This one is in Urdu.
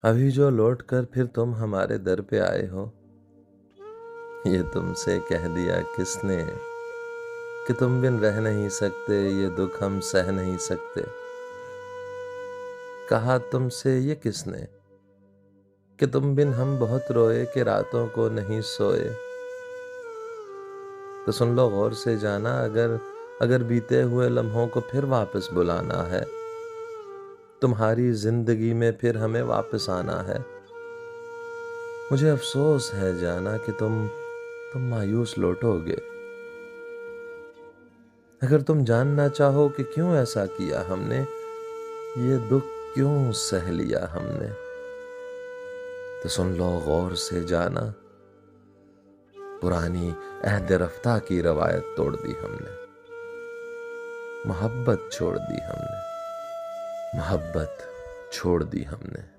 ابھی جو لوٹ کر پھر تم ہمارے در پہ آئے ہو، یہ تم سے کہہ دیا کس نے کہ تم بن رہ نہیں سکتے، یہ دکھ ہم سہ نہیں سکتے؟ کہا تم سے یہ کس نے کہ تم بن ہم بہت روئے کہ راتوں کو نہیں سوئے؟ تو سن لو غور سے جانا، اگر بیتے ہوئے لمحوں کو پھر واپس بلانا ہے، تمہاری زندگی میں پھر ہمیں واپس آنا ہے۔ مجھے افسوس ہے جانا کہ تم مایوس لوٹو گے۔ اگر تم جاننا چاہو کہ کیوں ایسا کیا ہم نے، یہ دکھ کیوں سہ لیا ہم نے، تو سن لو غور سے جانا، پرانی عہد رفتہ کی روایت توڑ دی ہم نے، محبت چھوڑ دی ہم نے، محبت چھوڑ دی ہم نے۔